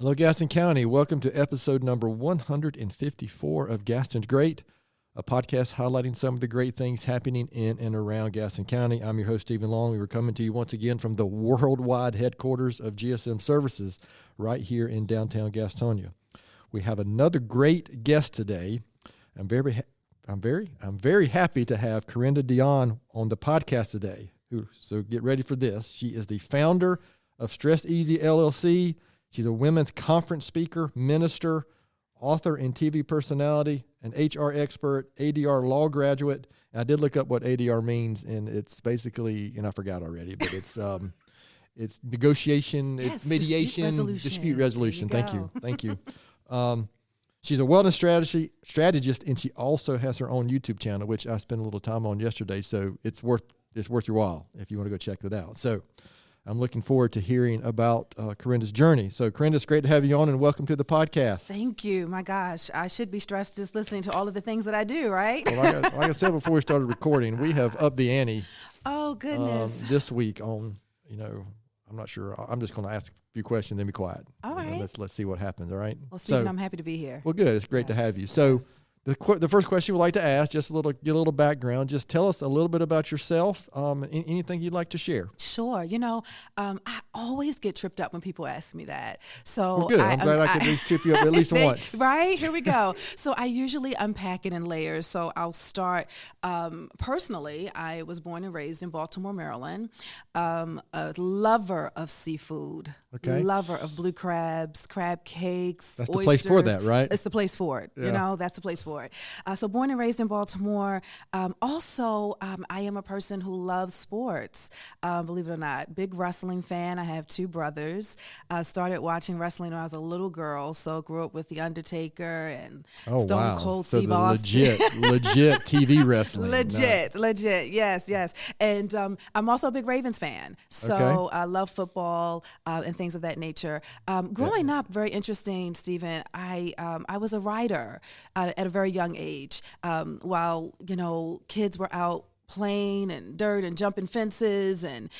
Hello, Gaston County. Welcome to episode number 154 of Gaston's Great, a podcast highlighting some of the great things happening in and around Gaston County. I'm your host, Stephen Long. We were coming to you once again from the worldwide headquarters of GSM Services right here in downtown Gastonia. We have another great guest today. I'm very happy to have Carenda Deonne on the podcast today. So get ready for this. She is the founder of Stress Easy LLC. She's a women's conference speaker, minister, author and TV personality, an HR expert, ADR law graduate. And I did look up what ADR means, and it's basically, and I forgot already, but it's negotiation, it's mediation, dispute resolution. Thank you. She's a wellness strategist, and she also has her own YouTube channel, which I spent a little time on yesterday. So it's worth your while if you want to go check that out. So I'm looking forward to hearing about Carenda's journey. So, Carenda, it's great to have you on, and welcome to the podcast. Thank you. My gosh, I should be stressed just listening to all of the things that I do, right? Well, like I said before we started recording, we have upped the ante. Oh, goodness. This week on, I'm not sure. I'm just going to ask a few questions, then be quiet. All right. Let's see what happens, all right? Well, Stephen, I'm happy to be here. Well, good. It's great to have you. So, the first question we'd like to ask, just get a little background. Just tell us a little bit about yourself, anything you'd like to share. Sure. I always get tripped up when people ask me that. So well, good. I'm glad I could at least trip you up at least once. Right? Here we go. So I usually unpack it in layers. So I'll start personally. I was born and raised in Baltimore, Maryland. A lover of seafood. Okay. Lover of blue crabs, crab cakes, That's oysters. The place for that, right? It's the place for it. Yeah. That's the place for it. So born and raised in Baltimore. Also, I am a person who loves sports, believe it or not. Big wrestling fan. I have two brothers. Started watching wrestling when I was a little girl, so grew up with The Undertaker and Stone Cold Steve Austin. Legit TV wrestling. Legit. Yes. And I'm also a big Ravens fan, so I love football and things of that nature. Growing up, very interesting, Stephen. I was a writer at a very young age. While kids were out playing and dirt and jumping fences and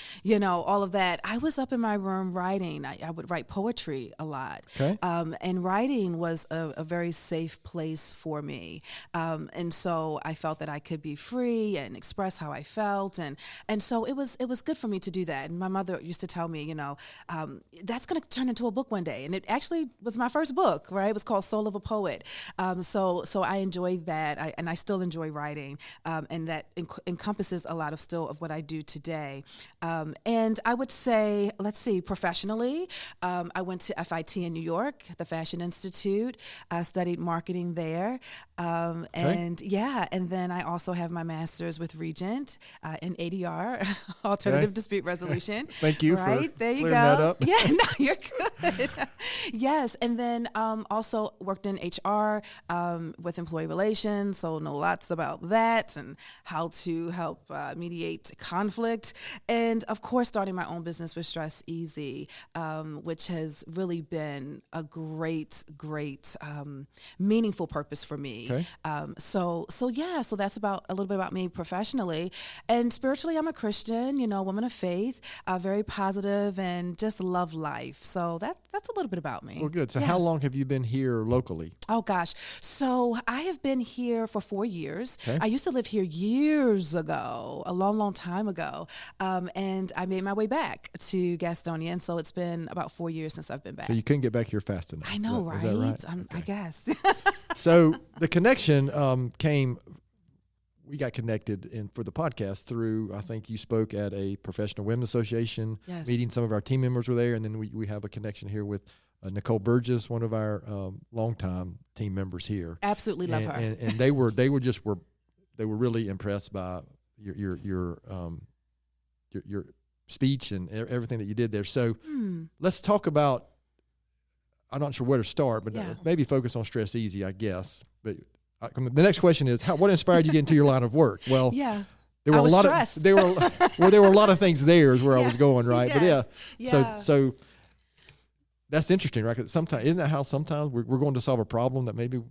all of that, I was up in my room writing. I would write poetry a lot. Okay. And writing was a very safe place for me. And so I felt that I could be free and express how I felt, and so it was good for me to do that. And my mother used to tell me, that's going to turn into a book one day. And it actually was my first book, right? It was called Soul of a Poet. So I enjoyed that, and I still enjoy writing, and that encompasses a lot of what I do today. And I would say, professionally, I went to FIT in New York, the Fashion Institute. I studied marketing there. And then I also have my master's with Regent in ADR, Alternative Dispute Resolution. Thank you for there you clearing go. That up. Yeah, no, you're good. Yes, and then also worked in HR with employee relations, so know lots about that and how to help mediate conflict. And of course, starting my own business with Stress Easy, which has really been a great, meaningful purpose for me. Okay. So that's a little bit about me professionally. And spiritually, I'm a Christian, woman of faith, very positive, and just love life. So that's a little bit about me. Well, good. So how long have you been here locally? Oh, gosh. So I have been here for 4 years. Okay. I used to live here years ago, a long, long time ago. And I made my way back to Gastonia. And so it's been about 4 years since I've been back. So you couldn't get back here fast enough. I know, Is that right? I guess. So the connection came, we got connected for the podcast through, I think you spoke at a professional women's association meeting. Some of our team members were there. And then we have a connection here with Nicole Burgess, one of our longtime team members here. Absolutely love her. And they were really impressed by your speech and everything that you did there. So let's talk about, I'm not sure where to start, but maybe focus on Stress Easy, I guess. But the next question is, what inspired you to get into your line of work? Well, there were a lot of there were a lot of things there is where I was going, right? But so that's interesting, right? 'Cause sometimes, isn't that how sometimes we're going to solve a problem that maybe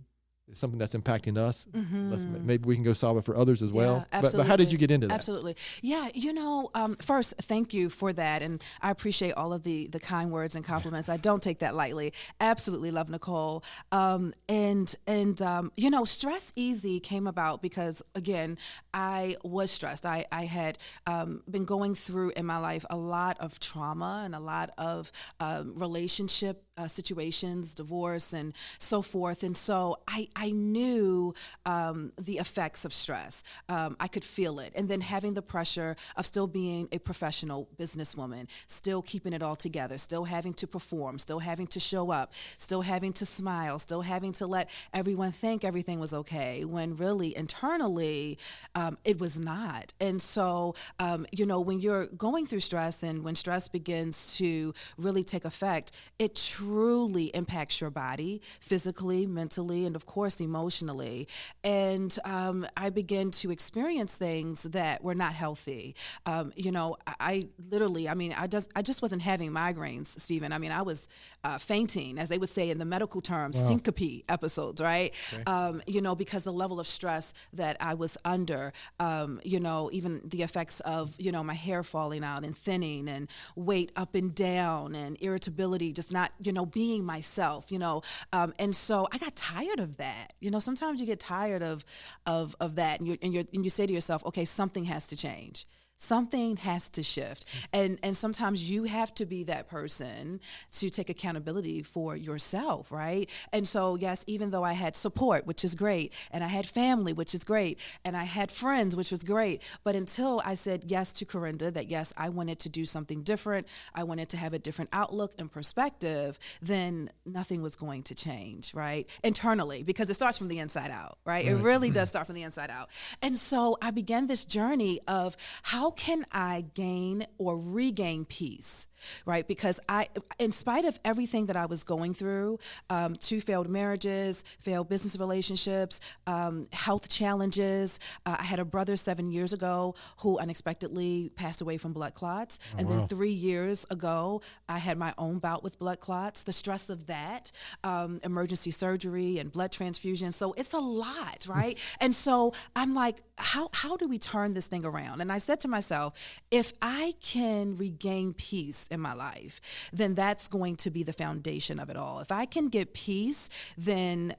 it's something that's impacting us. Mm-hmm. Maybe we can go solve it for others as well. Absolutely. But how did you get into that? Absolutely. Yeah, first, thank you for that. And I appreciate all of the kind words and compliments. I don't take that lightly. Absolutely love Nicole. Stress Easy came about because, again, I was stressed. I had been going through in my life a lot of trauma and a lot of relationship situations, divorce, and so forth. And so I knew the effects of stress. I could feel it. And then having the pressure of still being a professional businesswoman, still keeping it all together, still having to perform, still having to show up, still having to smile, still having to let everyone think everything was okay, when really internally it was not. And so, when you're going through stress and when stress begins to really take effect, it truly impacts your body physically, mentally, and of course emotionally. And I began to experience things that were not healthy. I just wasn't having migraines, Stephen. I mean, I was fainting, as they would say in the medical term, syncope episodes, right? Okay. Because the level of stress that I was under, even the effects of, my hair falling out and thinning and weight up and down and irritability, just not, being myself, and so I got tired of that. Sometimes you get tired of that, and you say to yourself, okay, something has to change. Something has to shift. And sometimes you have to be that person to take accountability for yourself, right? And so, yes, even though I had support, which is great, and I had family, which is great, and I had friends, which was great, but until I said yes to Carenda, that yes, I wanted to do something different, I wanted to have a different outlook and perspective, then nothing was going to change, right? Internally, because it starts from the inside out, right? It really does start from the inside out. And so I began this journey of how can I gain or regain peace, right? Because in spite of everything that I was going through, 2 failed marriages, failed business relationships, health challenges. I had a brother 7 years ago who unexpectedly passed away from blood clots. Then 3 years ago, I had my own bout with blood clots. The stress of that, emergency surgery and blood transfusion. So it's a lot, right? And so I'm like, how do we turn this thing around? And I said to myself, if I can regain peace in my life, then that's going to be the foundation of it all. If I can get peace, then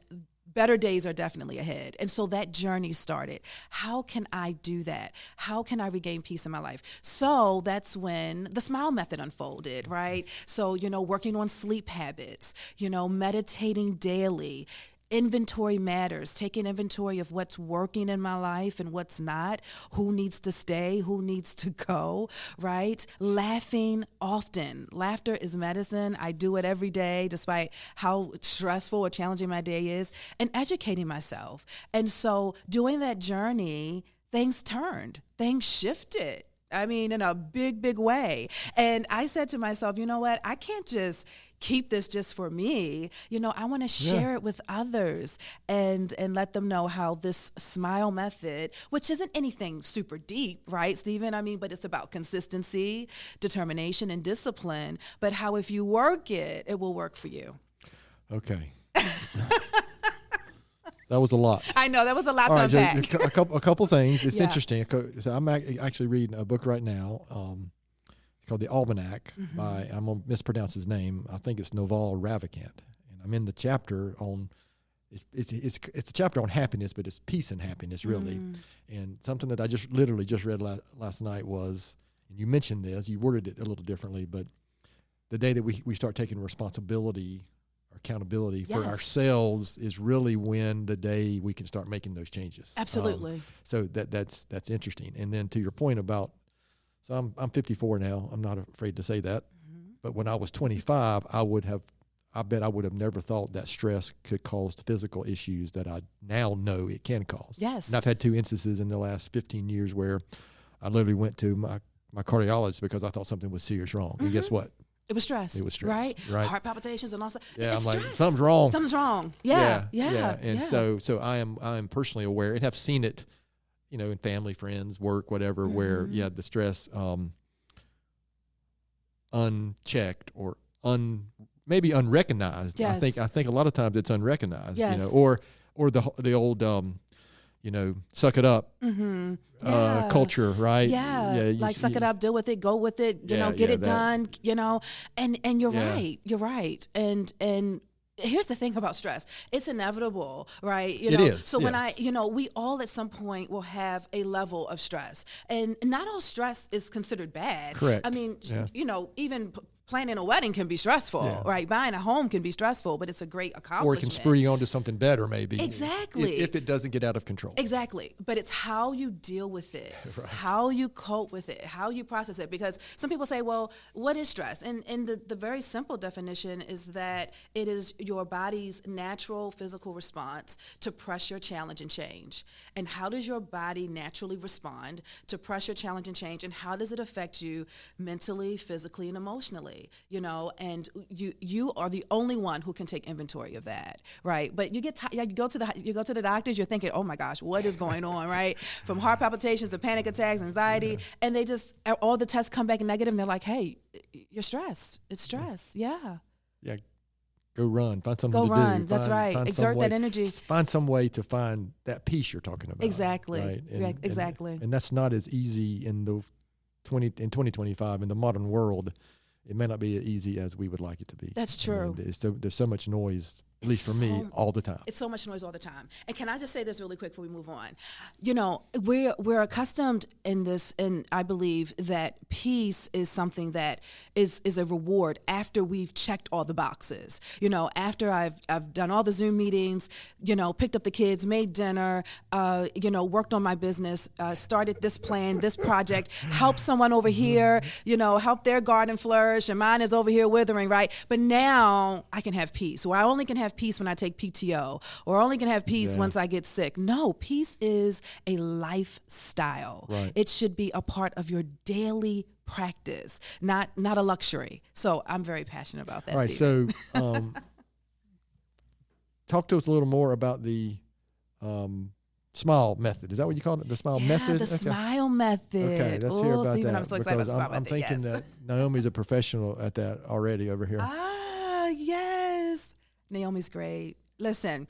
better days are definitely ahead. And so that journey started. How can I do that? How can I regain peace in my life? So that's when the S.M.I.L.E method unfolded, right? So, working on sleep habits, meditating daily. Inventory matters, taking inventory of what's working in my life and what's not, who needs to stay, who needs to go, right? Laughing often. Laughter is medicine. I do it every day, despite how stressful or challenging my day is, and educating myself. And so doing that journey, things turned, things shifted. I mean, in a big, big way. And I said to myself, you know what? I can't just keep this just for me. I want to share it with others and let them know how this S.M.I.L.E method, which isn't anything super deep, right, Stephen? I mean, but it's about consistency, determination, and discipline. But how if you work it, it will work for you. Okay. That was a lot. I know, that was a lot to unpack. A couple things. It's interesting. So I'm actually reading a book right now. It's called The Almanac by, I'm going to mispronounce his name. I think it's Naval Ravikant. And I'm in the chapter on, it's a chapter on happiness, but it's peace and happiness, really. And something that I literally just read last night was, and you mentioned this, you worded it a little differently, but the day that we start taking responsibility, accountability for ourselves is really when the day we can start making those changes. Absolutely. So that's interesting. And then to your point about, so I'm 54 now. I'm not afraid to say that. But when I was 25, I bet I would have never thought that stress could cause physical issues that I now know it can cause. Yes. And I've had 2 instances in the last 15 years where I literally went to my cardiologist because I thought something was serious wrong. And guess what? It was stress. It was stress. Right? Heart palpitations and all that. Yeah, it's I'm stress. like, something's wrong. Something's wrong. Yeah. And so I am personally aware and have seen it, in family, friends, work, whatever, where the stress unchecked or maybe unrecognized. Yes. I think a lot of times it's unrecognized, Yes. or or the old suck it up culture, right? Yeah, like suck it up, deal with it, go with it, get it done, and you're right. And here's the thing about stress. It's inevitable, right? It is. So when we all at some point will have a level of stress. And not all stress is considered bad. Correct. I mean, even planning a wedding can be stressful, right? Buying a home can be stressful, but it's a great accomplishment. Or it can spur you on to something better, maybe. Exactly. If it doesn't get out of control. Exactly. But it's how you deal with it, right. How you cope with it, how you process it. Because some people say, well, what is stress? And the very simple definition is that it is your body's natural physical response to pressure, challenge, and change. And how does your body naturally respond to pressure, challenge, and change? And how does it affect you mentally, physically, and emotionally? And you are the only one who can take inventory of that, right? But you get you go to the doctors, you're thinking, oh my gosh, what is going on, right? From heart palpitations to panic attacks, anxiety, and they just all the tests come back negative, and they're like, hey, you're stressed. It's stress, yeah. Go run, find something to do. Go run, that's right. Exert that energy. Find some way to find that peace you're talking about. Exactly, right? Exactly. And that's not as easy in 2025 in the modern world. It may not be as easy as we would like it to be. That's true. There's so much noise, at least for me, all the time. It's so much noise all the time. And can I just say this really quick before we move on? We're accustomed in this, and I believe that peace is something that is a reward after we've checked all the boxes. After I've done all the Zoom meetings, picked up the kids, made dinner, worked on my business, started this plan, this project, helped someone over here, helped their garden flourish, and mine is over here withering, right? But now I can have peace, or I only can have peace when I take PTO, or I only can have peace once I get sick. No, peace is a lifestyle. Right. It should be a part of your daily practice, not a luxury. So I'm very passionate about that. All right, Stephen. so talk to us a little more about the S.M.I.L.E. method. Is that what you call it? The S.M.I.L.E. method? The S.M.I.L.E. method. Okay, let's hear about Stephen, that. I'm so excited about the S.M.I.L.E. I'm method. thinking that Naomi's a professional at that already over here. Yes. Naomi's great. Listen,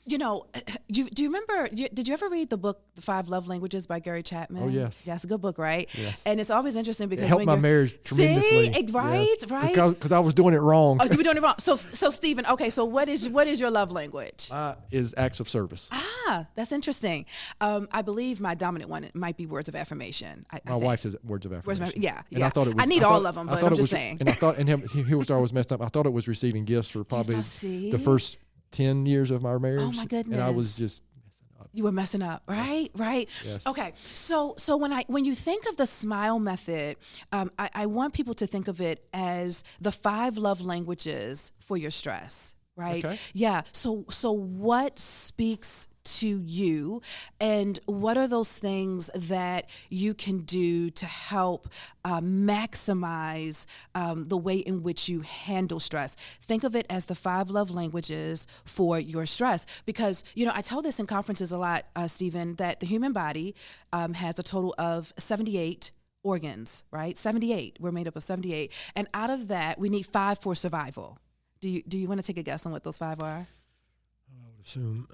do you remember, did you ever read the book, The 5 Love Languages by Gary Chapman? Oh, yes. Yeah, it's a good book, right? Yes. And it's always interesting because it helped my marriage tremendously. See? Right, yes. right. Because I was doing it wrong. Oh, you were doing it wrong. So Stephen, okay, so what is your love language? Is acts of service. That's interesting. I believe my dominant one might be words of affirmation. My wife's is words of affirmation. Yeah. And I thought it was. I need all of them, but I'm just saying. And I thought, and here's where I was messed up. I thought it was receiving gifts for probably the first 10 years of our marriage. Oh my goodness. And I was just messing up. You were messing up, right? Yes. Right? Yes. Okay. So when you think of the S.M.I.L.E. method, I want people to think of it as the 5 love languages for your stress, right? Okay. Yeah. So what speaks to you, and what are those things that you can do to help maximize the way in which you handle stress? Think of it as the 5 love languages for your stress, because I tell this in conferences a lot, Stephen, that the human body has a total of 78 organs, right? 78. We're made up of 78, and out of that, we need 5 for survival. Do you want to take a guess on what those 5 are? I would assume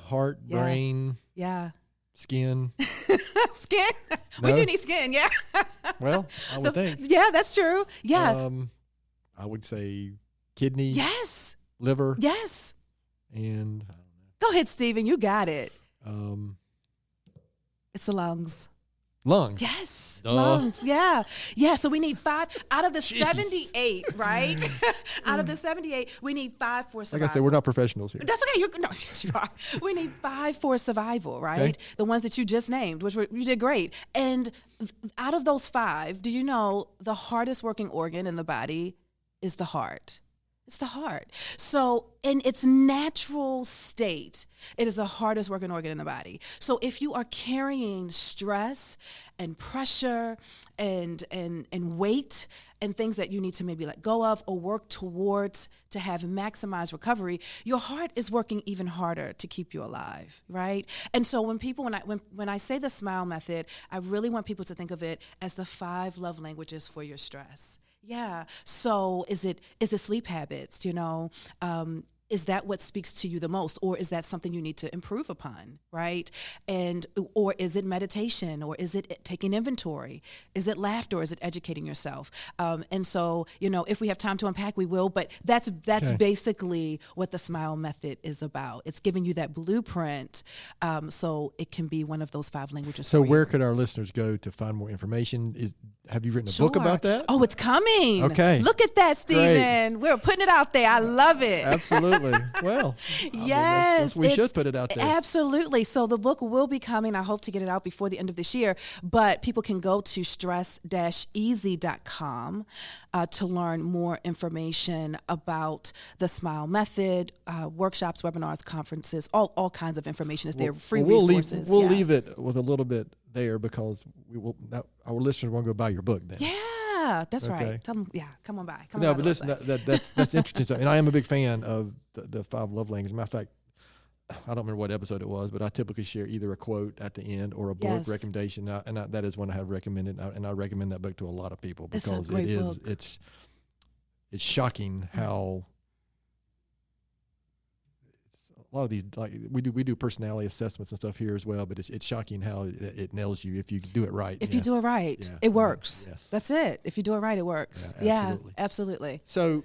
heart, brain, skin. Skin? No? We do need skin, yeah. Well, I would think. Yeah, that's true. Yeah. I would say kidney. Yes. Liver. Yes. And go ahead, Stephen. You got it. It's the lungs. Lungs. Yes. Lungs. Yeah. Yeah. So we need 5 out of the 78, right? Out of the 78, we need 5 for survival. Like I said, we're not professionals here. That's okay. Yes, you are. We need 5 for survival, right? Okay. The ones that you just named, you did great. And out of those 5, do you know the hardest working organ in the body is the heart? It's the heart. So in its natural state, it is the hardest working organ in the body. So if you are carrying stress and pressure and weight and things that you need to maybe let go of or work towards to have maximized recovery, your heart is working even harder to keep you alive, right? And so when I say the S.M.I.L.E. method, I really want people to think of it as the 5 love languages for your stress. Yeah. So is it sleep habits? is that what speaks to you the most, or is that something you need to improve upon, right? And or is it meditation, or is it taking inventory? Is it laughter, or is it educating yourself? And so, if we have time to unpack, we will. But that's Okay. basically what the S.M.I.L.E method is about. It's giving you that blueprint, so it can be one of those 5 languages. So for where you. could our listeners go to find more information? Have you written a book Sure. about that? Oh, it's coming. Okay. Look at that, Stephen. We're putting it out there. I love it. Absolutely. Well, Yes. we should put it out there. Absolutely. So the book will be coming. I hope to get it out before the end of this year. But people can go to stress-easy.com to learn more information about the S.M.I.L.E method, workshops, webinars, conferences, all kinds of information is there, free resources. We'll leave it with a little bit there because our listeners won't go buy your book then. Yeah, that's Okay. right. Tell them, come on by. Come No, on by but the listen, website. that's interesting. So, and I am a big fan of the 5 love languages. Matter of fact, I don't remember what episode it was, but I typically share either a quote at the end or a book Yes. recommendation. That is one I have recommended, and I recommend that book to a lot of people It's a because great book. it's shocking how a lot of these, like we do personality assessments and stuff here as well, but it's shocking how it nails you if you do it right. If you do it right, Yeah. it works. Yes. That's it. If you do it right, it works. Yeah, Yeah, absolutely. So,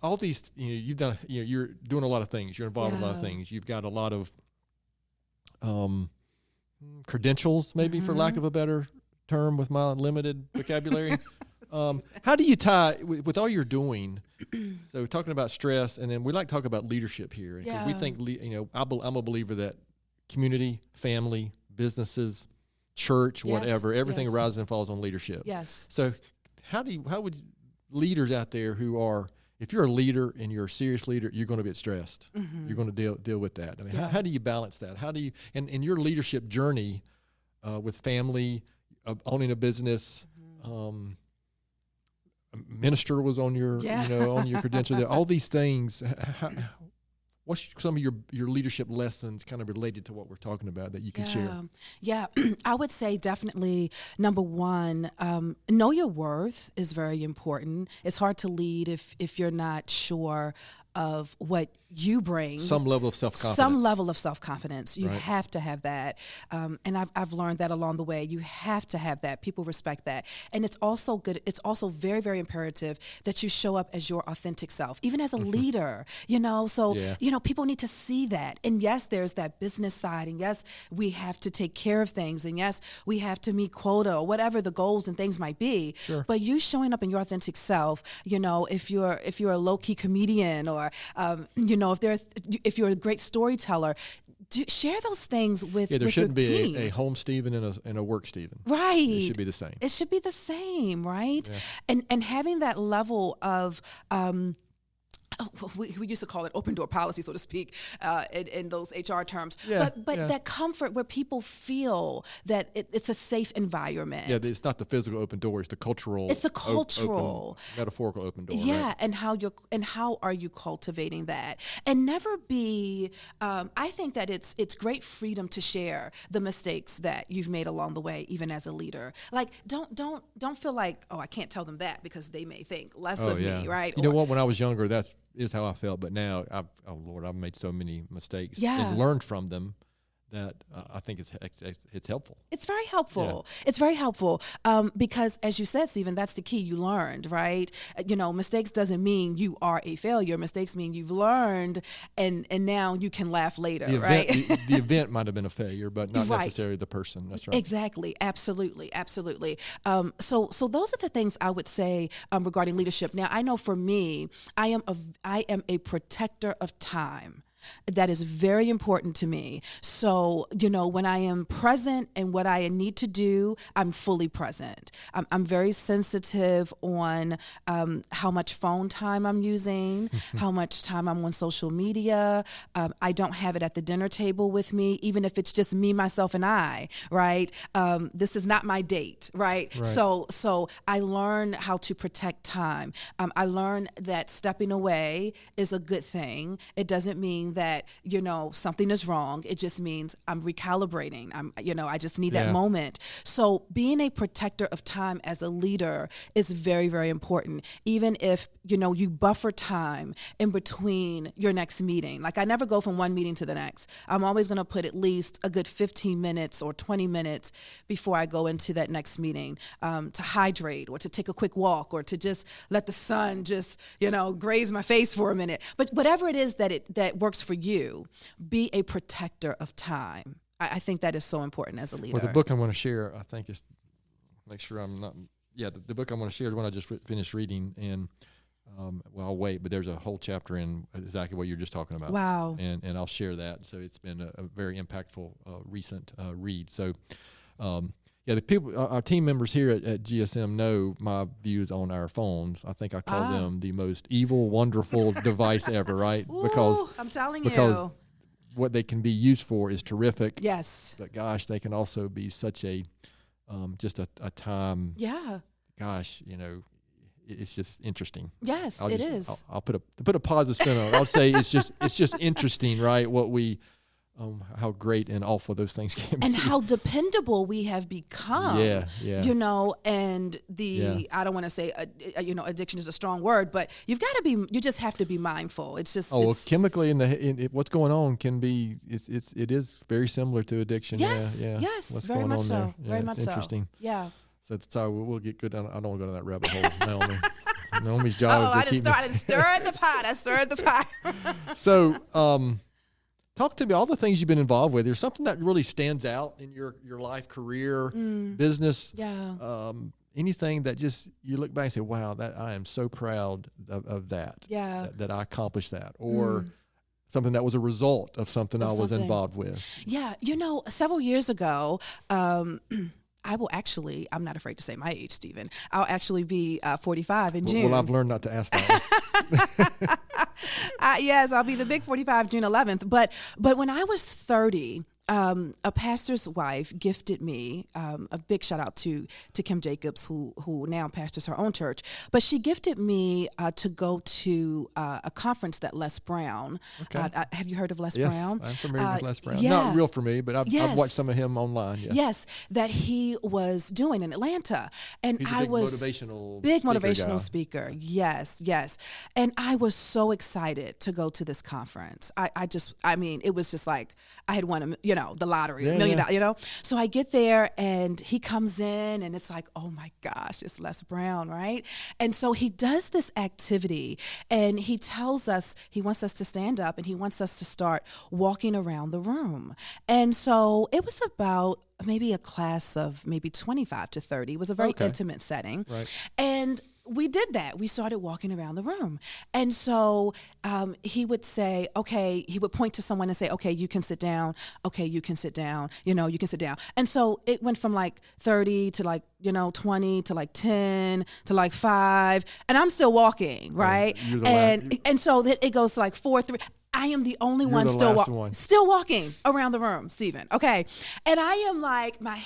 all these, you've done, you're doing a lot of things. You're involved in a lot of Yeah. things. You've got a lot of credentials, maybe for lack of a better term, with my limited vocabulary. How do you tie with all you're doing? So, talking about stress, and then we like to talk about leadership here. 'Cause we Yeah. think, I'm a believer that community, family, businesses, church, Yes, whatever, everything yes. arises and falls on leadership. Yes. So how would leaders out there who are, if you're a leader and you're a serious leader, you're going to get stressed. You're going to deal with that. I mean, Yeah. how do you balance that? How do you, and in your leadership journey with family, owning a business, a minister was on your, Yeah. on your credential there, all these things. What's some of your leadership lessons kind of related to what we're talking about that you can share? Yeah, I would say definitely number one, know your worth is very important. It's hard to lead if you're not sure of what you bring. Some level of self-confidence. Some level of self-confidence. You Right. have to have that. And I've learned that along the way. You have to have that. People respect that. And it's also good. It's also very, very imperative that you show up as your authentic self, even as a leader, So, Yeah. People need to see that. And yes, there's that business side. And yes, we have to take care of things. And yes, we have to meet quota or whatever the goals and things might be. Sure. But you showing up in your authentic self, if you're a low-key comedian or, if you're a great storyteller, share those things with Yeah, there with your shouldn't be team. a home Stephen and a work Stephen. Right. It should be the same. It should be the same, right? Yeah. And having that level of we used to call it open door policy, so to speak, in those HR terms. Yeah, but yeah. that comfort where people feel that it's a safe environment. Yeah, it's not the physical open door; it's the cultural. It's the cultural, metaphorical open door. yeah, right? and how are you cultivating that? And never be. I think that it's great freedom to share the mistakes that you've made along the way, even as a leader. Like don't feel like, oh, I can't tell them that because they may think less of me, right? You know what? When I was younger, that is how I felt. But now, I've made so many mistakes and learned from them that I think it's helpful. It's very helpful. It's very helpful because, as you said, Stephen, that's the key. You learned, right? Mistakes doesn't mean you are a failure. Mistakes mean you've learned, and now you can laugh later, right? The event might have been a failure, but not Right. necessarily the person. That's right. Exactly. Absolutely. So those are the things I would say regarding leadership. Now, I know for me, I am a protector of time. That is very important to me. So, when I am present and what I need to do, I'm fully present. I'm very sensitive on how much phone time I'm using, how much time I'm on social media. I don't have it at the dinner table with me, even if it's just me, myself, and I, right? This is not my date, right? So I learn how to protect time. I learn that stepping away is a good thing. It doesn't mean meaning that, something is wrong. It just means I'm recalibrating. I just need that moment. So being a protector of time as a leader is very, very important. Even if, you buffer time in between your next meeting. Like I never go from one meeting to the next. I'm always going to put at least a good 15 minutes or 20 minutes before I go into that next meeting to hydrate or to take a quick walk or to just let the sun just, graze my face for a minute. But whatever it is that works for you, be a protector of time. I think that is so important as a leader. Well, the book I'm going to share, I think is, make sure I'm not, the book I'm going to share is one I just finished reading, and I'll wait, but there's a whole chapter in exactly what you're just talking about. Wow. And I'll share that. So it's been a very impactful recent read. So, the people, our team members here at GSM know my views on our phones. I think I call them the most evil, wonderful device ever, right? Ooh, because I'm telling you, what they can be used for is terrific. Yes. But gosh, they can also be such a just a time. Yeah. Gosh, it's just interesting. Yes, it is. I'll put a positive spin on it. I'll say it's just interesting, right? What we. How great and awful those things can be. And how dependable we have become. Yeah. And I don't want to say, addiction is a strong word, but you just have to be mindful. It's just. Chemically what's going on can be, it is very similar to addiction. Yes, yeah. yes, what's very going much on so. there. Very much so. Interesting. Yeah. So sorry, we'll get good. I don't want to go down that rabbit hole. Naomi's job is to keep I stirred the pot. I stirred the pot. So, talk to me, all the things you've been involved with. There's something that really stands out in your life, career, business. Yeah. Anything that just, you look back and say, wow, that I am so proud of that. Yeah. That I accomplished that. Or something that was a result of something I was involved with. Yeah. Several years ago, I will actually, I'm not afraid to say my age, Stephen. I'll actually be 45 in June. Well, I've learned not to ask that. Yes, I'll be the big 45 June 11th. But when I was 30, a pastor's wife gifted me a big shout out to Kim Jacobs, who now pastors her own church. But she gifted me to go to a conference that Les Brown. Okay. Have you heard of Les Yes, Brown? I'm familiar with Les Brown. Yeah. Not real for me, but I've watched some of him online. Yes. Yes, that he was doing in Atlanta, and He's a I big was motivational speaker. Yes, and I was so excited to go to this conference. It was just like I had won the lottery, $1 million, So I get there and he comes in and it's like, oh my gosh, it's Les Brown, right? And so he does this activity and he tells us, he wants us to stand up and he wants us to start walking around the room. And so it was about maybe a class of maybe 25 to 30. It was a very intimate setting. Right. And we did that. We started walking around the room. And so he would say, okay, he would point to someone and say, okay, you can sit down. Okay, you can sit down. You can sit down. And so it went from like 30 to like, 20 to like 10 to like 5. And I'm still walking, right? And so it goes to like 4, 3. I am the only one still walking around the room, Stephen. Okay. And I am like, my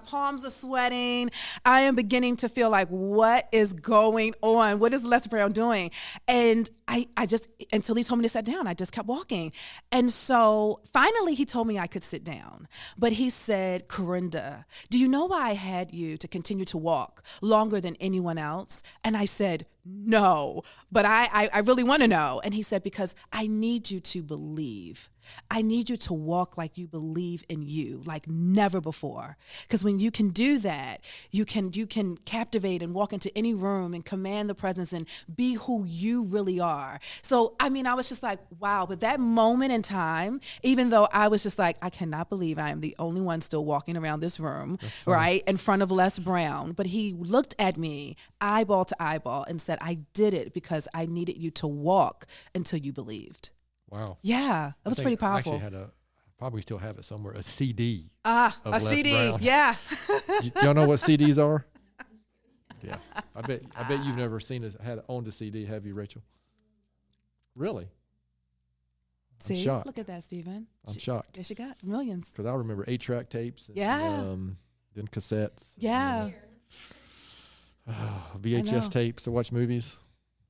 palms are sweating. I am beginning to feel like, what is going on? What is Les Brown doing? And I just, until he told me to sit down, I just kept walking. And so finally he told me I could sit down. But he said, Carenda, do you know why I had you to continue to walk longer than anyone else? And I said, no, but I really want to know. And he said, because I need you to believe. I need you to walk like you believe in you, like never before. Because when you can do that, you can captivate and walk into any room and command the presence and be who you really are. So, I was just like, wow. But that moment in time, even though I was just like, I cannot believe I am the only one still walking around this room, right, in front of Les Brown. But he looked at me eyeball to eyeball and said, I did it because I needed you to walk until you believed. Wow. Yeah, it was pretty powerful. I actually probably still have it somewhere, a CD. A Les CD, Brown. yeah. Y'all know what CDs are? Yeah. I bet you've never owned a CD, have you, Rachel? Really? See, shocked. Look at that, Stephen. I'm shocked. Yes, you got millions. Because I remember 8-track tapes. And, then cassettes. Yeah. VHS tapes to watch movies.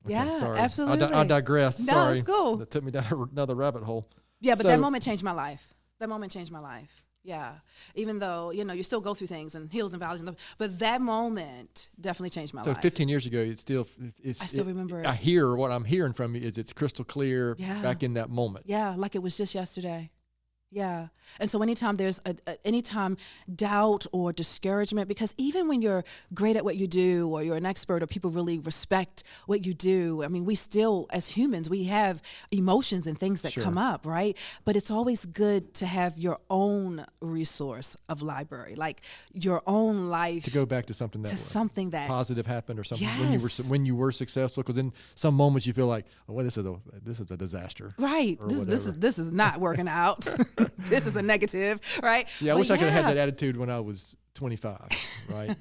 Okay, Yeah, sorry. absolutely. I digress. No, Sorry. it's cool. That took me down another rabbit hole. Yeah, but So- that moment changed my life. That moment changed my life. Yeah. Even though, you still go through things and hills and valleys and stuff, but that moment definitely changed my So life. 15 years ago, I still remember it. I hear what I'm hearing from you is it's crystal clear back in that moment. Yeah, like it was just yesterday. Yeah. And so anytime there's anytime doubt or discouragement, because even when you're great at what you do or you're an expert or people really respect what you do, I mean, we still, as humans, we have emotions and things that come up, right? But it's always good to have your own resource of library, like your own life. To go back to something that positive happened or something when you were successful, because in some moments you feel like, oh, well, this is a disaster. Right. This is not working out. This is a negative, right? Yeah, I wish I could have had that attitude when I was 25, right?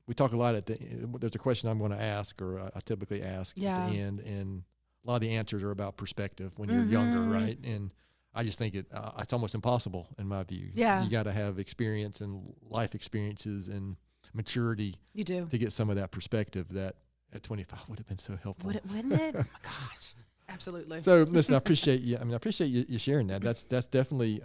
We talk a lot there's a question I'm going to ask, or I typically ask at the end, and a lot of the answers are about perspective when you're younger, right? And I just think it's almost impossible in my view. Yeah. You got to have experience and life experiences and maturity You do. to get some of that perspective that at 25 would have been so helpful. Wouldn't it? Oh my gosh. Absolutely. So listen, I appreciate you. I appreciate you sharing that. That's definitely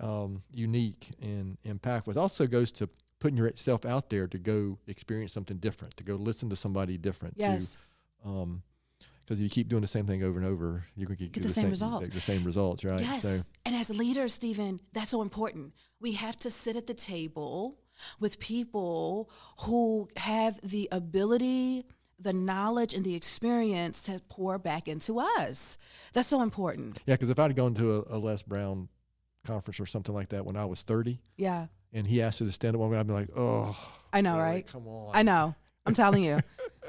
unique and impactful. It also goes to putting yourself out there to go experience something different, to go listen to somebody different. Yes. Because if you keep doing the same thing over and over, you're going to get the same results. The same results, right? Yes. So, and as leaders, Stephen, that's so important. We have to sit at the table with people who have the ability, the knowledge, and the experience to pour back into us. That's so important. Yeah, because if I'd gone to a Les Brown conference or something like that when I was 30, and he asked me to stand up one way, I'd be like, oh. I know, really? right? Come on. I know. I'm telling you.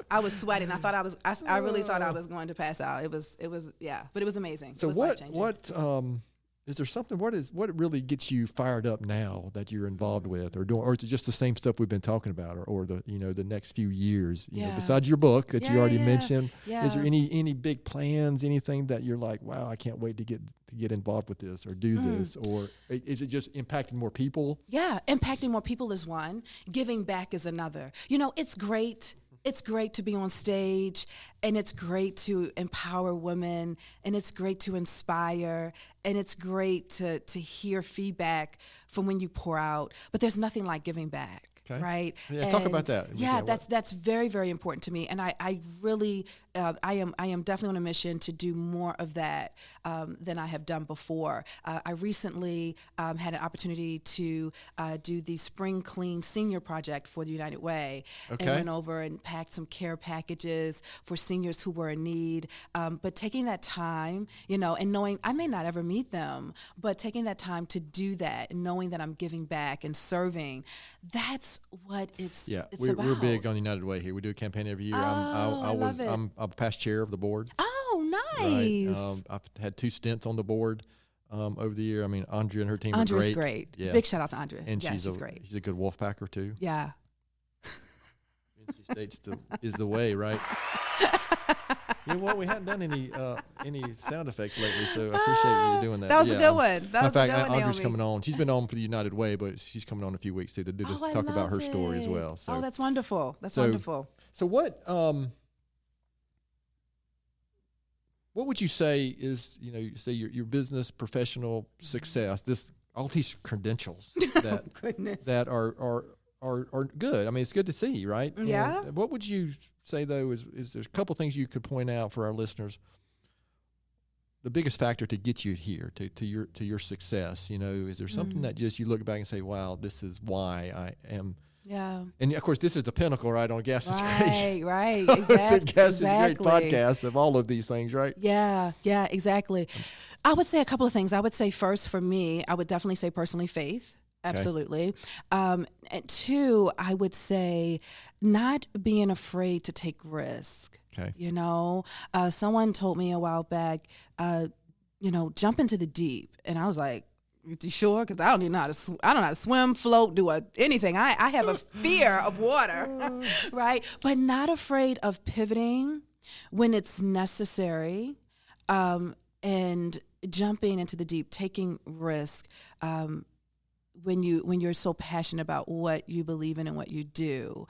I was sweating. I really thought I was going to pass out. It was, but it was amazing. So it was life-changing. Is there something, what really gets you fired up now that you're involved with or doing, or is it just the same stuff we've been talking about or the, the next few years, besides your book that you already mentioned, is there any big plans, anything that you're like, wow, I can't wait to get involved with this or do this, or is it just impacting more people? Yeah. Impacting more people is one. Giving back is another. It's great. It's great to be on stage, and it's great to empower women, and it's great to inspire, and it's great to hear feedback from when you pour out. But there's nothing like giving back. Okay. Right? Yeah, talk about that. Yeah, that's very, very important to me. And I really, I am definitely on a mission to do more of that than I have done before. I recently had an opportunity to do the Spring Clean Senior Project for the United Way. Okay. And went over and packed some care packages for seniors who were in need. But taking that time, and knowing I may not ever meet them, but taking that time to do that and knowing that I'm giving back and serving, that's what it's about. We're big on United Way here. We do a campaign every year. I'm a past chair of the board. Oh, nice. Right? I've had 2 stints on the board over the year. I mean, Andrea and her team Andrea's are great. Yeah. Big shout out to Andrea. And she's great. She's a good wolf packer too. Yeah. NC State is the way, right? You know what? We hadn't done any sound effects lately, so I appreciate you doing that. That was a good one. That was a good one, Andrea's Naomi. coming on. She's been on for the United Way, but she's coming on in a few weeks too to do this, talk about her story as well. So, that's wonderful. That's wonderful. So what would you say is, you say your business professional success, all these credentials that are good. I mean, it's good to see, right? Yeah. And what would you say though is there's a couple things you could point out for our listeners? The biggest factor to get you here to your success, is there something that just you look back and say, wow, this is why I am. Yeah. And of course, this is the pinnacle, right, on Gaston's Great. Right. Exactly. The Gaston's Great podcast of all of these things, right? Yeah, exactly. I would say a couple of things. I would say first, for me, I would definitely say personally faith. Absolutely. And 2, I would say not being afraid to take risk. Okay. Someone told me a while back, jump into the deep. And I was like, you sure? Because I don't even know how to I don't know how to swim, float, do anything. I have a fear of water, right? But not afraid of pivoting when it's necessary, and jumping into the deep, taking risk. when you're so passionate about what you believe in and what you do,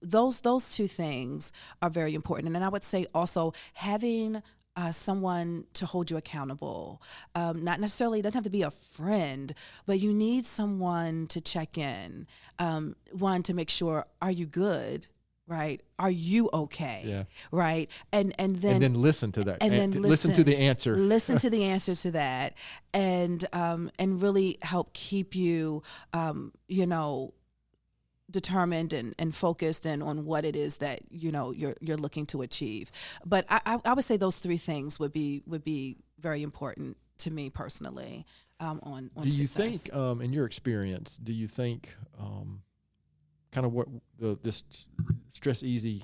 those two things are very important. And I would say also having someone to hold you accountable. Not necessarily, it doesn't have to be a friend, but you need someone to check in. One, to make sure, are you good? Right? Are you okay? Yeah. Right? And then listen to that. And then listen to the answer. Listen to the answer to that, and really help keep you, determined and focused and on what it is that you're looking to achieve. But I would say those three things would be very important to me personally. On do you success. think in your experience, do you think kind of what this stress easy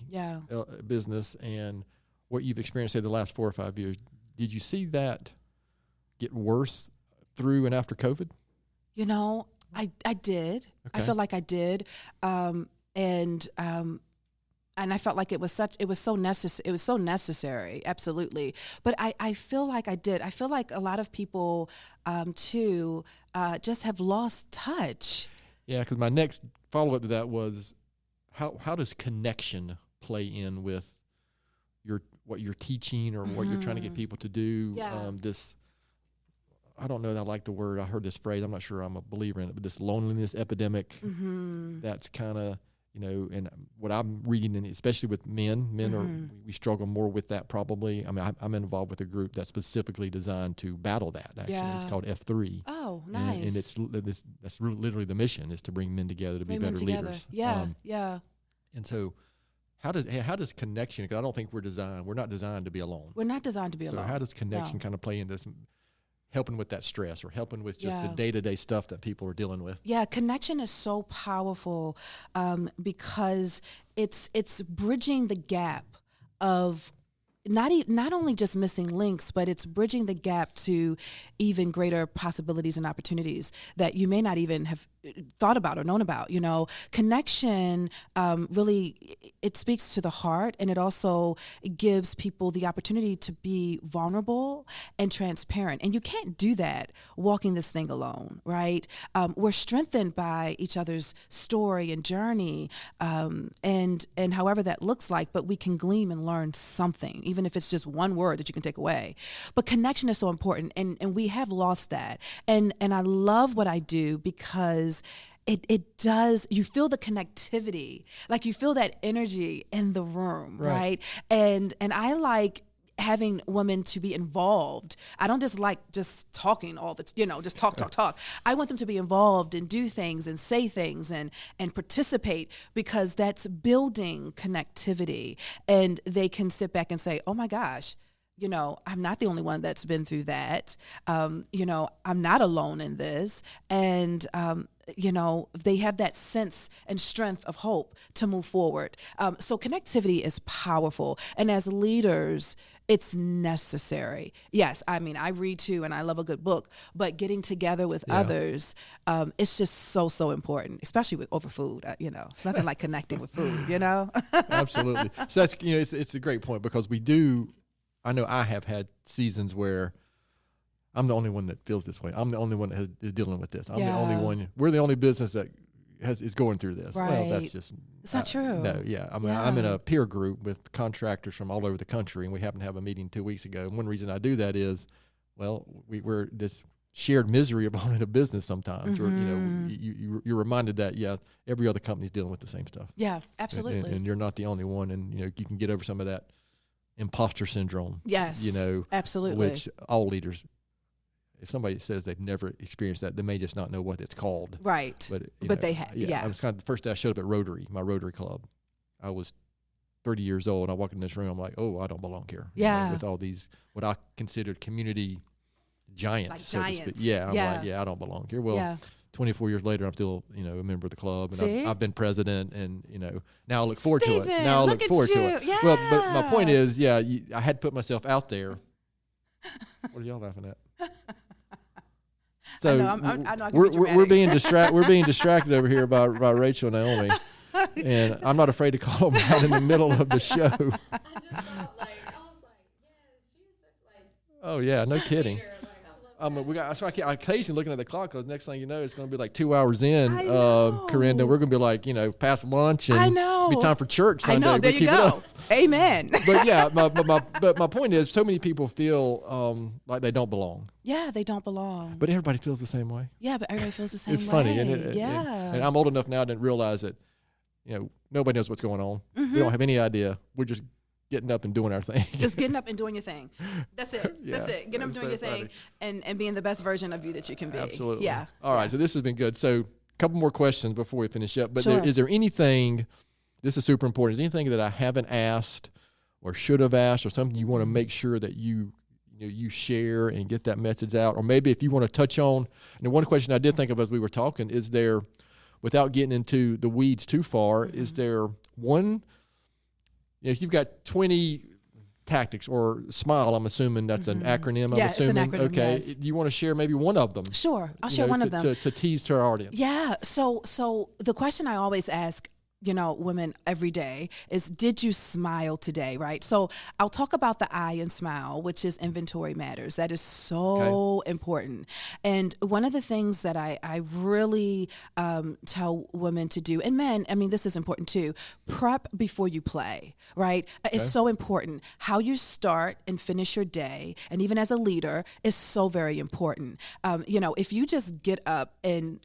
business and what you've experienced say the last 4 or 5 years, did you see that get worse through and after COVID? I did. Okay. I feel like I did, and I felt like it was so necessary, absolutely. But I feel like I did. I feel like a lot of people too just have lost touch. Yeah, because my next follow up to that was how does connection play in with what you're teaching or what you're trying to get people to do? Yeah. I don't know that I like the word. I heard this phrase. I'm not sure I'm a believer in it, but this loneliness epidemic, that's kind of, and what I'm reading, and especially with men we struggle more with that probably. I mean, I'm involved with a group that's specifically designed to battle that, actually. Yeah. It's called F3. Oh, nice. And that's literally the mission, is to bring men together to be better leaders. Yeah, And so how does connection, because I don't think we're not designed to be alone. We're not designed to be alone. So how does connection kind of play in this, helping with that stress or helping with just the day-to-day stuff that people are dealing with? Yeah, connection is so powerful because it's bridging the gap of not only just missing links, but it's bridging the gap to even greater possibilities and opportunities that you may not even have thought about or known about. Connection really, it speaks to the heart, and it also gives people the opportunity to be vulnerable and transparent. And you can't do that walking this thing alone, right? We're strengthened by each other's story and journey, and however that looks like, but we can glean and learn something, even if it's just one word that you can take away. But connection is so important, and we have lost that. And I love what I do because it does, you feel the connectivity, like you feel that energy in the room, right? And I like having women to be involved. I don't just like just talking just talk. I want them to be involved and do things and say things and participate, because that's building connectivity. And they can sit back and say, oh my gosh, I'm not the only one that's been through that. I'm not alone in this. And, they have that sense and strength of hope to move forward. So connectivity is powerful. And as leaders, it's necessary. Yes, I mean, I read too, and I love a good book, but getting together with others, it's just so important, especially over food. It's nothing like connecting with food, Absolutely. So that's, it's a great point, because I know I have had seasons where I'm the only one that feels this way. I'm the only one that is dealing with this. I'm the only one. We're the only business that is going through this. Right. Well, that's just... It's not true. No, yeah. I mean, I'm in a peer group with contractors from all over the country, and we happened to have a meeting 2 weeks ago. And one reason I do that is, well, we're this shared misery of owning a business sometimes. Or, you're reminded that, every other company's dealing with the same stuff. Yeah, absolutely. And you're not the only one. And, you can get over some of that imposter syndrome. Yes, absolutely. Which all leaders, if somebody says they've never experienced that, they may just not know what it's called. Right. But they have. Yeah. I was kind of the first day I showed up at my Rotary Club. I was 30 years old. I walked in this room. I'm like, oh, I don't belong here. Yeah. With all these, what I considered community giants, like so giants. to speak. Yeah. I'm like, I don't belong here. Well, 24 years later, I'm still, a member of the club, and I've been president, and now I look forward to it. Now I look forward to it. Yeah. Well, but my point is, I had to put myself out there. What are y'all laughing at? So I know we're being distracted over here by Rachel and Naomi, and I'm not afraid to call them out in the middle of the show. I just thought, I was like, yes, she's such Oh yeah, no kidding. That's why I occasionally looking at the clock because next thing you know, it's going to be like 2 hours in. I know. Carenda, we're going to be like, past lunch and I know. Be time for church Sunday. I know. There you go. Amen. But yeah, my point is, so many people feel like they don't belong. Yeah, they don't belong. But everybody feels the same way. Yeah, but everybody feels the same way. It's funny, Yeah. and I'm old enough now to realize that, nobody knows what's going on. Mm-hmm. We don't have any idea. We're just getting up and doing our thing. Just getting up and doing your thing. That's it. Yeah, That's it. Getting up and doing your thing and being the best version of you that you can be. Absolutely. Yeah. All right. So this has been good. So a couple more questions before we finish up. But Sure. is there anything, this is super important, is there anything that I haven't asked or should have asked or something you want to make sure that you share and get that message out? Or maybe if you want to touch on, and one question I did think of as we were talking, is there, without getting into the weeds too far, is there one, if you've got 20 tactics or S.M.I.L E, I'm assuming that's an acronym. Yeah, it's an acronym, Okay. yes. You want to share maybe one of them? Sure. I'll share one of them. To tease to our audience. Yeah. So the question I always ask, women every day is, did you smile today, right? So I'll talk about the I in S.M.I.L E, which is inventory matters. That is so important. And one of the things that I really tell women to do, and men, this is important too, prep before you play, right? It's so important. How you start and finish your day, and even as a leader, is so very important. If you just get up and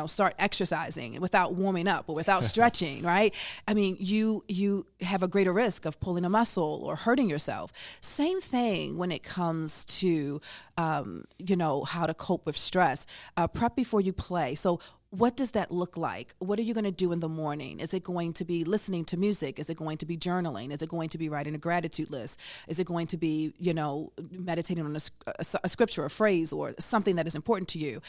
start exercising without warming up or without stretching, right? You have a greater risk of pulling a muscle or hurting yourself. Same thing when it comes to, how to cope with stress. Prep before you play. So what does that look like? What are you going to do in the morning? Is it going to be listening to music? Is it going to be journaling? Is it going to be writing a gratitude list? Is it going to be, meditating on a scripture, a phrase, or something that is important to you?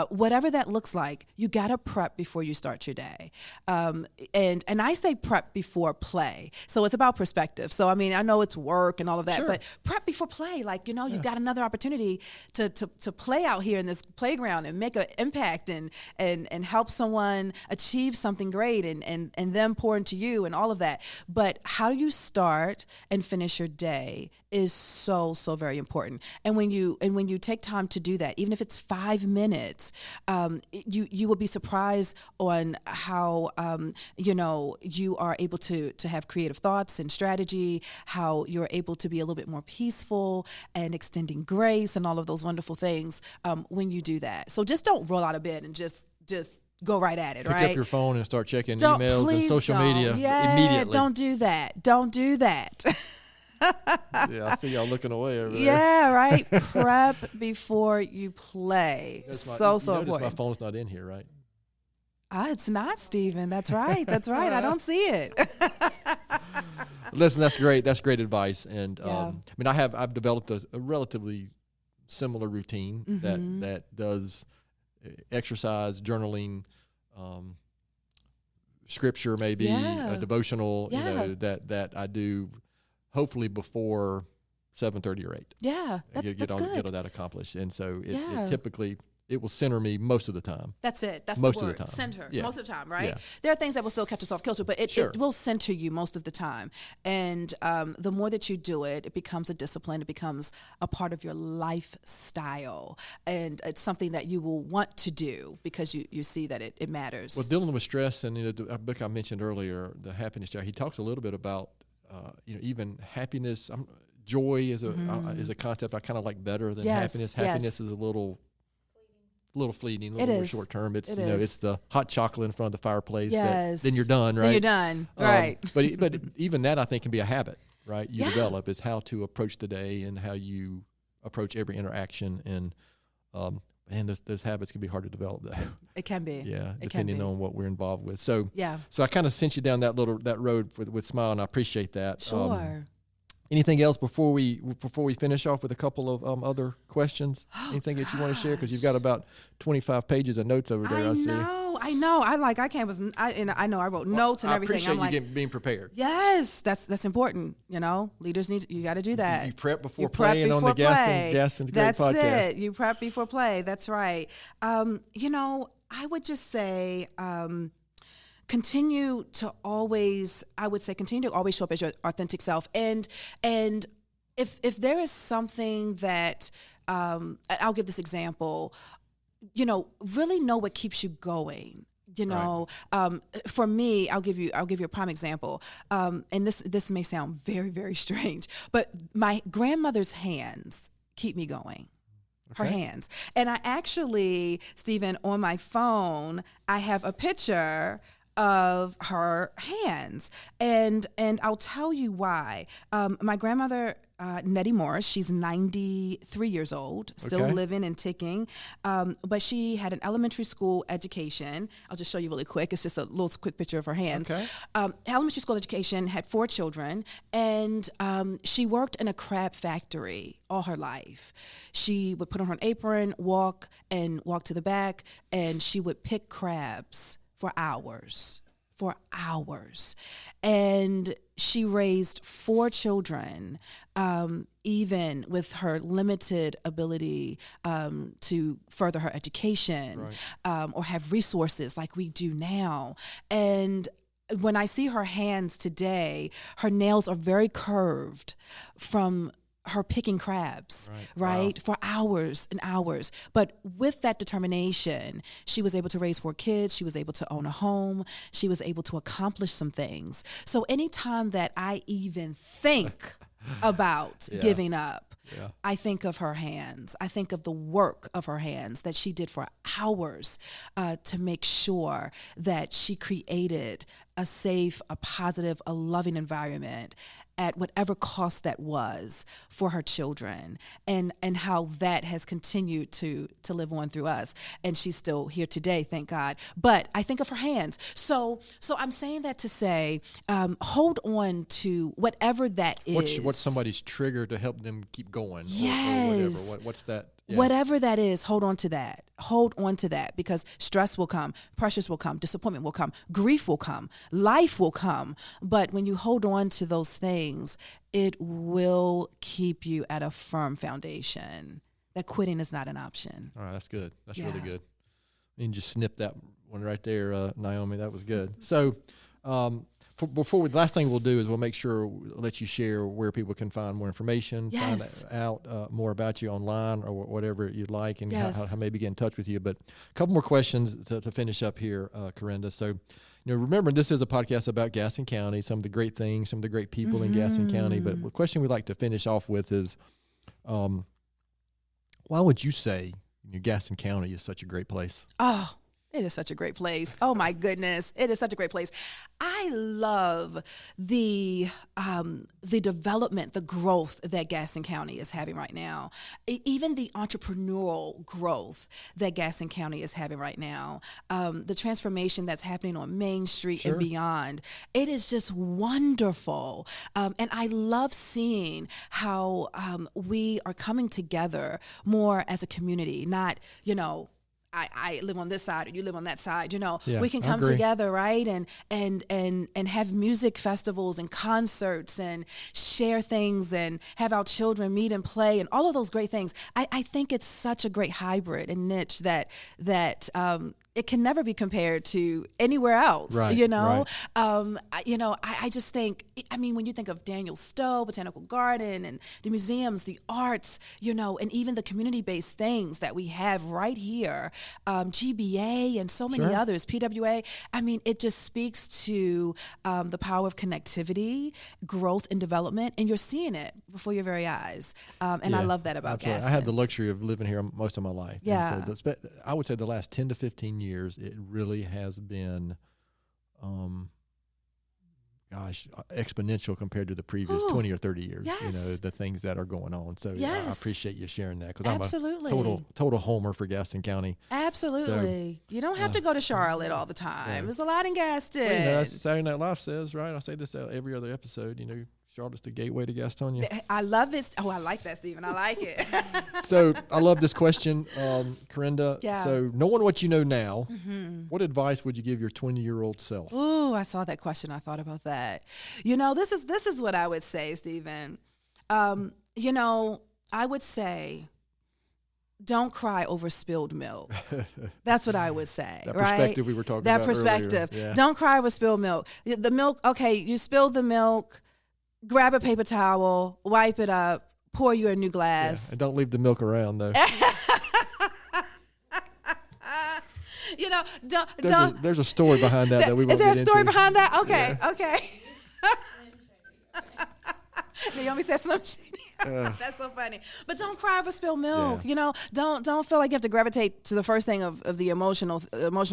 Whatever that looks like, you got to prep before you start your day. And I say prep before play. So it's about perspective. So, I know it's work and all of that, Sure. but prep before play. You've got another opportunity to play out here in this playground and make an impact and help someone achieve something great and them pour into you and all of that. But how you start and finish your day is so, so very important. And when you take time to do that, even if it's 5 minutes, you will be surprised on how you are able to have creative thoughts and strategy, how you're able to be a little bit more peaceful and extending grace and all of those wonderful things when you do that. So just don't roll out of bed and just go right at it, right? Pick up your phone and start checking emails and social media immediately. Don't do that. Don't do that. Yeah, I see y'all looking away over there. Yeah, right. Prep before you play. So important. My phone's not in here, right? It's not, Stephen. That's right. That's right. I don't see it. Listen, that's great. That's great advice. And I've developed a relatively similar routine that does exercise, journaling, scripture, maybe a devotional, that I do hopefully before 7:30 or 8. Yeah, get all that accomplished. And so it typically it will center me most of the time. That's it. That's most the word. Of the time. Center. Yeah. Most of the time, right? Yeah. There are things that will still catch us off kilter, but it will center you most of the time. And the more that you do it, it becomes a discipline. It becomes a part of your lifestyle. And it's something that you will want to do because you see that it matters. Well, dealing with stress, and the book I mentioned earlier, The Happiness Jar, he talks a little bit about even happiness. Joy is a concept I kind of like better than happiness. Happiness is a little fleeting, a little more short term. It's it's the hot chocolate in front of the fireplace. Yes. Then you're done, right? Then you're done, right? But even that I think can be a habit, right? You develop is how to approach the day and how you approach every interaction. And those habits can be hard to develop, though. It can be. Yeah, depending on what we're involved with. So yeah. So I kind of sent you down that road with S.M.I.L E, and I appreciate that. Sure. Anything else before we finish off with a couple of other questions? Anything that you want to share? Because you've got about 25 pages of notes over there. I know. I know. I wrote notes and everything. I appreciate you being prepared. Yes, that's important. Leaders you got to do that. You prep before playing on the Gaston Great podcast. That's it. You prep before play. That's right. I would just say. Continue to always show up as your authentic self and if there is something that I'll give this example, really know what keeps you going. For me, I'll give you a prime example. And this may sound very, very strange, but my grandmother's hands keep me going. Her hands. And I actually, Stephen, on my phone, I have a picture of her hands. And I'll tell you why. My grandmother, Nettie Morris, she's 93 years old, still living and ticking. But she had an elementary school education. I'll just show you really quick. It's just a little quick picture of her hands. Elementary school education, had 4 children, and she worked in a crab factory all her life. She would put on her apron, walk to the back, and she would pick crabs for hours. And she raised 4 children, even with her limited ability to further her education, or have resources like we do now. And when I see her hands today, her nails are very curved from her picking crabs, right? Wow. For hours and hours. But with that determination, she was able to raise 4 kids. She was able to own a home. She was able to accomplish some things. So anytime that I even think about giving up, I think of her hands. I think of the work of her hands that she did for hours to make sure that she created a safe, a positive, a loving environment at whatever cost that was for her children, and how that has continued to live on through us. And she's still here today, thank God. But I think of her hands. So I'm saying that to say, hold on to whatever that is. What's somebody's trigger to help them keep going? Yes. Or whatever. What's that? Yeah. Whatever that is, hold on to that. Hold on to that, because stress will come, pressures will come, disappointment will come, grief will come, life will come. But when you hold on to those things, it will keep you at a firm foundation. That quitting is not an option. All right, that's good. That's really good. You can just snip that one right there, Naomi. That was good. So, the last thing we'll do is we'll make sure let you share where people can find more information, find out more about you online or whatever you'd like, and how maybe get in touch with you. But a couple more questions to finish up here, Carenda. So, remember, this is a podcast about Gaston County, some of the great things, some of the great people in Gaston County. But the question we'd like to finish off with is, why would you say Gaston County is such a great place? Oh, it is such a great place. Oh my goodness, it is such a great place. I love the development, the growth that Gaston County is having right now. Even the entrepreneurial growth that Gaston County is having right now. The transformation that's happening on Main Street and beyond. It is just wonderful. And I love seeing how we are coming together more as a community, not, I live on this side and you live on that side, we can come together, right? And have music festivals and concerts and share things and have our children meet and play and all of those great things. I think it's such a great hybrid and niche that it can never be compared to anywhere else, Right. I just think, when you think of Daniel Stowe, Botanical Garden, and the museums, the arts, and even the community-based things that we have right here, GBA and so many others, PWA, it just speaks to the power of connectivity, growth, and development, and you're seeing it before your very eyes. I love that about Gaston. I had the luxury of living here most of my life. Yeah. And so I would say the last 10 to 15 years, it really has been, exponential compared to the previous 20 or 30 years. Yes. The things that are going on. So yes. I appreciate you sharing that, because Absolutely. I'm a total homer for Gaston County. Absolutely. So, you don't have to go to Charlotte all the time. Yeah. There's a lot in Gaston. Well, that's Saturday Night Live says, right? I say this every other episode. Charlotte's the gateway to Gastonia. I love it. Oh, I like that, Stephen. I like it. So I love this question, Carenda. Yeah. So knowing what you know now, what advice would you give your 20-year-old self? Ooh, I saw that question. I thought about that. This is what I would say, Stephen. I would say, don't cry over spilled milk. That's what I would say, that right? Perspective we were talking about That perspective. earlier. Yeah. Don't cry over spilled milk. The milk, okay, you spilled the milk. grab a paper towel, wipe it up, pour you a new glass. And don't leave the milk around, though. There's a story behind that we won't get into. Is there a story behind that? Okay, okay. Naomi said Slim Shady. That's so funny. But don't cry over spilled milk. Yeah. Don't feel like you have to gravitate to the first thing of the emotional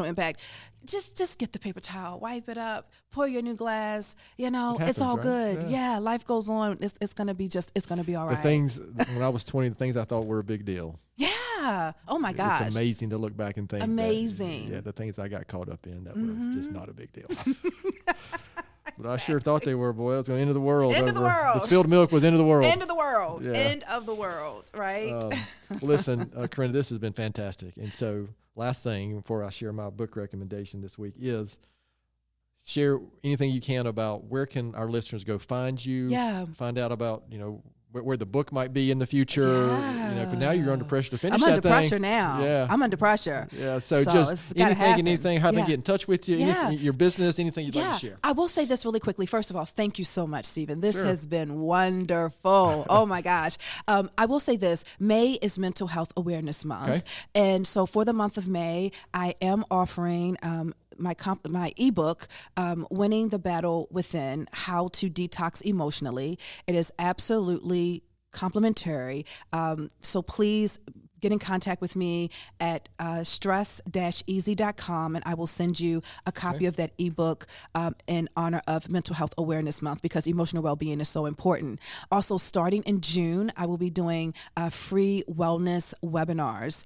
impact. Just get the paper towel, wipe it up, pour your new glass. It's all good. Yeah, life goes on. It's gonna be all right. The things when I was 20, the things I thought were a big deal. Yeah. Oh my gosh. It's amazing to look back and think. Amazing. The things I got caught up in that were just not a big deal. But I sure thought they were, boy. It was going to end of the world. End of the world. The spilled milk was end of the world. End of the world. Yeah. End of the world, right? Listen, Carenda, this has been fantastic. And so last thing before I share my book recommendation this week is share anything you can about where can our listeners go find you, find out about, where the book might be in the future. Because now you're under pressure to finish that thing. I'm under pressure now. Yeah. I'm under pressure. Yeah, so just anything, how they get in touch with you, anything, your business, anything you'd like to share. I will say this really quickly. First of all, thank you so much, Stephen. This has been wonderful. Oh my gosh. I will say this. May is Mental Health Awareness Month. Okay. And so for the month of May, I am offering my ebook, Winning the Battle Within, How to Detox Emotionally. It is absolutely complimentary. So please get in contact with me at stress-easy.com, and I will send you a copy of that ebook in honor of Mental Health Awareness Month, because emotional well-being is so important. Also, starting in June, I will be doing free wellness webinars.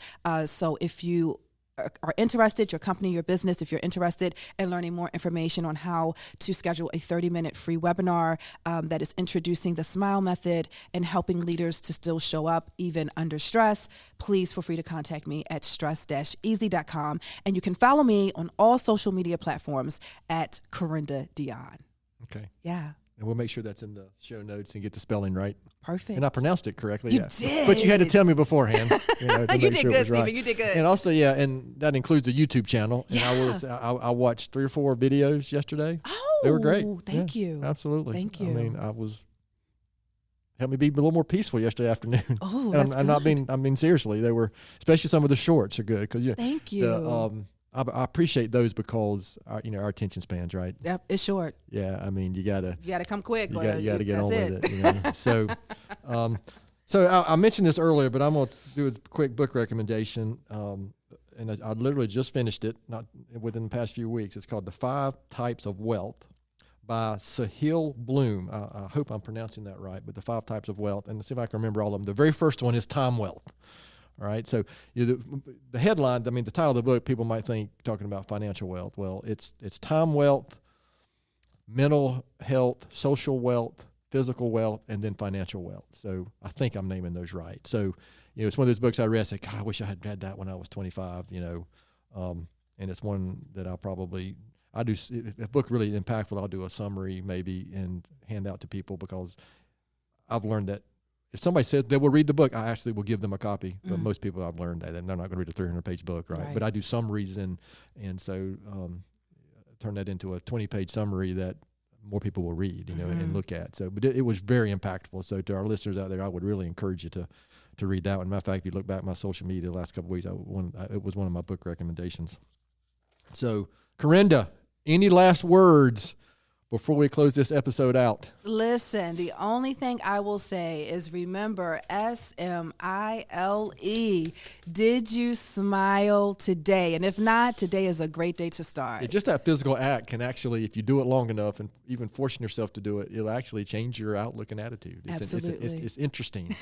So if you are interested, your company, your business, if you're interested in learning more information on how to schedule a 30-minute free webinar that is introducing the S.M.I.L.E method and helping leaders to still show up even under stress, please feel free to contact me at stress-easy.com. And you can follow me on all social media platforms at Carenda Deonne. Okay. Yeah. And we'll make sure that's in the show notes and get the spelling right. Perfect. And I pronounced it correctly. You did. But you had to tell me beforehand. To you make did sure good, it was right. Stephen. You did good. And also, and that includes the YouTube channel. And Yeah. I watched 3 or 4 videos yesterday. Oh, they were great. Thank you. Absolutely. Thank you. I mean, helped me be a little more peaceful yesterday afternoon. Oh, and that's I'm not good. being seriously. They were, especially some of the shorts are good because Thank you. I appreciate those because our attention spans, right? Yep, it's short. Yeah, I mean you gotta come quick. You gotta get on it. with it. So, I mentioned this earlier, but I'm gonna do a quick book recommendation. And I literally just finished it, not within the past few weeks. It's called The 5 Types of Wealth by S.M.I.L.E. Bloom. I hope I'm pronouncing that right, but The 5 Types of Wealth, and let's see if I can remember all of them. The very first one is time wealth. All right, so the headline, the title of the book, people might think talking about financial wealth. Well, it's time wealth, mental health, social wealth, physical wealth, and then financial wealth. So I think I'm naming those right. So, it's one of those books I read, I said, God, I wish I had read that when I was 25, and it's one that I do, if a book really impactful, I'll do a summary maybe and hand out to people, because I've learned that if somebody says they will read the book, I actually will give them a copy. But most people, I've learned that, and they're not going to read a 300-page book, right? But I do summaries, and so turn that into a 20-page summary that more people will read, and look at. So, but it was very impactful. So to our listeners out there, I would really encourage you to read that one. Matter of fact, if you look back at my social media the last couple of weeks, it was one of my book recommendations. So, Carenda, any last words before we close this episode out? Listen, the only thing I will say is remember S.M.I.L.E. Did you smile today? And if not, today is a great day to start. Just that physical act can actually, if you do it long enough and even forcing yourself to do it, it'll actually change your outlook and attitude. Absolutely. It's interesting,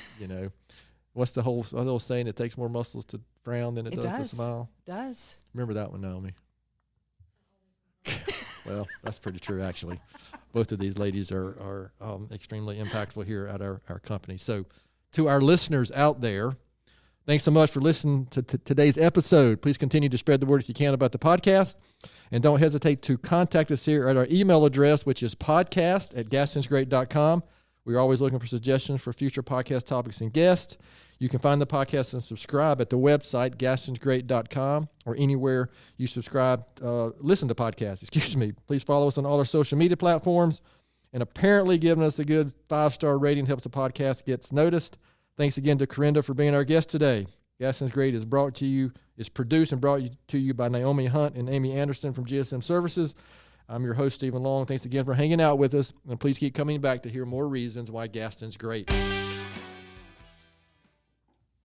What's the whole saying? It takes more muscles to frown than it does to smile. It does. Remember that one, Naomi. Well, that's pretty true, actually. Both of these ladies are extremely impactful here at our company. So to our listeners out there, thanks so much for listening to today's episode. Please continue to spread the word if you can about the podcast. And don't hesitate to contact us here at our email address, which is podcast@gastonsgreat.com. We're always looking for suggestions for future podcast topics and guests. You can find the podcast and subscribe at the website, gastonsgreat.com, or anywhere you listen to podcasts. Please follow us on all our social media platforms. and apparently giving us a good 5-star rating helps the podcast gets noticed. Thanks again to Carenda for being our guest today. Gaston's Great is produced and brought to you by Naomi Hunt and Amy Anderson from GSM Services. I'm your host, Stephen Long. Thanks again for hanging out with us, and please keep coming back to hear more reasons why Gaston's great.